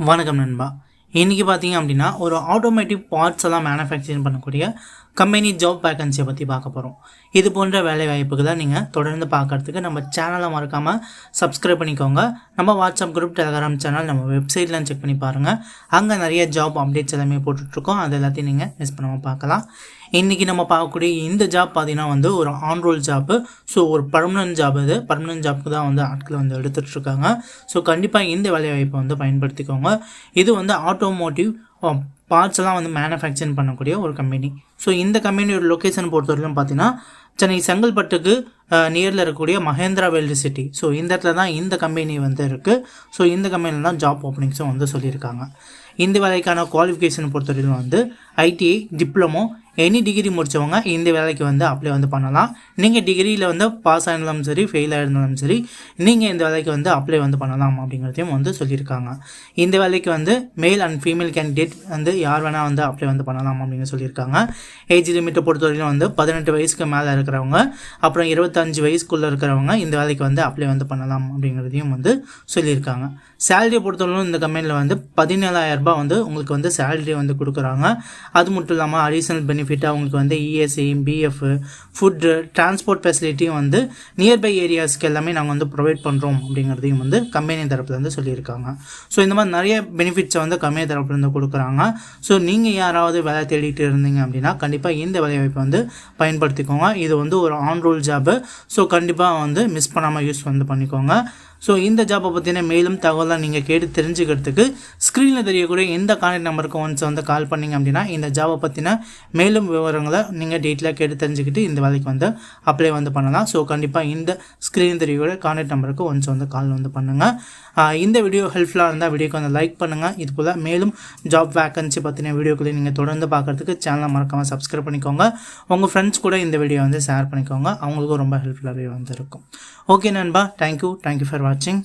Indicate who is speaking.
Speaker 1: வணக்கம் நண்பா. இன்றைக்கி பார்த்தீங்க அப்படின்னா ஒரு ஆட்டோமேட்டிவ் பார்ட்ஸ் எல்லாம் மேனுஃபேக்சரிங் பண்ணக்கூடிய கம்பெனி ஜாப் வேக்கன்சியை பற்றி பார்க்க போகிறோம். இது போன்ற வேலை வாய்ப்புகளை நீங்கள் தொடர்ந்து பார்க்குறதுக்கு நம்ம சேனலை மறக்காமல் சப்ஸ்கிரைப் பண்ணிக்கோங்க. நம்ம வாட்ஸ்அப் குரூப், டெலகிராம் சேனல், நம்ம வெப்சைட்லாம் செக் பண்ணி பாருங்கள். அங்கே நிறைய ஜாப் அப்டேட்ஸ் எல்லாமே போட்டுட்ருக்கோம். அது எல்லாத்தையும் நீங்கள் மிஸ் பண்ணாமல் பார்க்கலாம். இன்றைக்கி நம்ம பார்க்கக்கூடிய இந்த ஜாப் பார்த்திங்கன்னா ஒரு ஆன் ரோல் ஜாப்பு. ஸோ ஒரு பர்மனன்ட் ஜாப். இது பர்மனன்ட் ஜாப்புக்கு தான் ஆட்கள் எடுத்துகிட்ருக்காங்க. ஸோ கண்டிப்பாக இந்த வேலைவாய்ப்பை பயன்படுத்திக்கோங்க. இது ஆட்டோமோட்டிவ் பார்ட்ஸ் எல்லாம் மேனுஃபேக்சரிங் பண்ணக்கூடிய ஒரு கம்பெனி. ஸோ இந்த கம்பெனியோட லொக்கேஷன் பொறுத்தவரைக்கும் பார்த்தீங்கன்னா சென்னை செங்கல்பட்டுக்கு நியரில் இருக்கக்கூடிய மகேந்திரா வேல்டு சிட்டி. ஸோ இந்த இடத்துல தான் இந்த கம்பெனி இருக்குது. ஸோ இந்த கம்பெனியில் தான் ஜாப் ஓப்பனிங்ஸும் சொல்லியிருக்காங்க. இந்த வேலைக்கான குவாலிஃபிகேஷன் பொறுத்தவரைக்கும் ஐடிஐ, டிப்ளமோ, எனி டிகிரி முடித்தவங்க இந்த வேலைக்கு அப்ளை பண்ணலாம். நீங்கள் டிகிரியில் பாஸ் ஆயிருந்தாலும் சரி, ஃபெயில் ஆயிருந்தாலும் சரி, நீங்கள் இந்த வேலைக்கு அப்ளை பண்ணலாம் அப்படிங்கிறதையும் சொல்லியிருக்காங்க. இந்த வேலைக்கு மேல் அண்ட் ஃபீமேல் கேண்டிடேட் யார் வேணால் அப்ளை பண்ணலாம் அப்படின்னு சொல்லியிருக்காங்க. ஏஜ் லிமிட்டை பொறுத்தவரைக்கும் 18 வயசுக்கு மேலே இருக்கிறவங்க, அப்புறம் 25 வயசுக்குள்ளே இருக்கிறவங்க இந்த வேலைக்கு அப்ளை பண்ணலாம் அப்படிங்கிறதையும் சொல்லியிருக்காங்க. சேலரியை பொறுத்தவரைக்கும் இந்த கம்பெனியில் 17,000 ரூபாய் உங்களுக்கு சேலரி கொடுக்குறாங்க. அது மட்டும் இல்லாமல் அடிஷனல் பெனிஃபிட்டாக உங்களுக்கு இஎஸ்ஐ, பிஎஃப், ஃபுட்டு, டிரான்ஸ்போர்ட் ஃபெசிலிட்டியும் நியர்பை ஏரியாஸ்க்கு எல்லாமே நாங்கள் ப்ரொவைட் பண்ணுறோம் அப்படிங்கிறதையும் கம்பெனி தரப்புலேருந்து சொல்லியிருக்காங்க. ஸோ இந்த மாதிரி நிறைய பெனிஃபிட்ஸை கம்பெனி தரப்புலேருந்து கொடுக்குறாங்க. ஸோ நீங்கள் யாராவது வேலை தேடிட்டு இருந்தீங்க அப்படின்னா கண்டிப்பாக இந்த வேலைவாய்ப்பை பயன்படுத்திக்கோங்க. இது ஒரு ஆன் ரோல் ஜாப்பு. ஸோ கண்டிப்பாக மிஸ் பண்ணாமல் யூஸ் பண்ணிக்கோங்க. ஸோ இந்த ஜாப்பை பற்றின மேலும் தகவலாம் நீங்கள் கேட்டு தெரிஞ்சுக்கிறதுக்கு ஸ்க்ரீனில் தெரியக்கூடிய எந்த கான்டாக்ட் நம்பருக்கு ஒன்ஸ் கால் பண்ணிங்க அப்படின்னா இந்த ஜாப்பை பற்றின மேலும் விவரங்களை நீங்கள் டீட்டெயிலாக கேட்டு தெரிஞ்சுக்கிட்டு இந்த வேலைக்கு அப்ளை பண்ணலாம். ஸோ கண்டிப்பாக இந்த ஸ்க்ரீன் தெரியக்கூடிய கான்டாக்ட் நம்பருக்கு ஒன்ஸ் கால் பண்ணுங்கள். இந்த வீடியோ ஹெல்ப்ஃபுல்லாக இருந்தால் வீடியோக்கு லைக் பண்ணுங்கள். இது போல் மேலும் ஜாப் வேக்கன்சி பற்றின வீடியோக்களை நீங்கள் தொடர்ந்து பார்க்குறதுக்கு சேனலை மறக்காமல் சப்ஸ்கிரைப் பண்ணிக்கோங்க. உங்கள் ஃப்ரெண்ட்ஸ் கூட இந்த வீடியோ ஷேர் பண்ணிக்கோங்க. அவங்களுக்கும் ரொம்ப ஹெல்ப்ஃபுல்லாகவே இருக்கும். ஓகே நண்பா, தேங்க்யூ ஃபார் வாட்சிங்.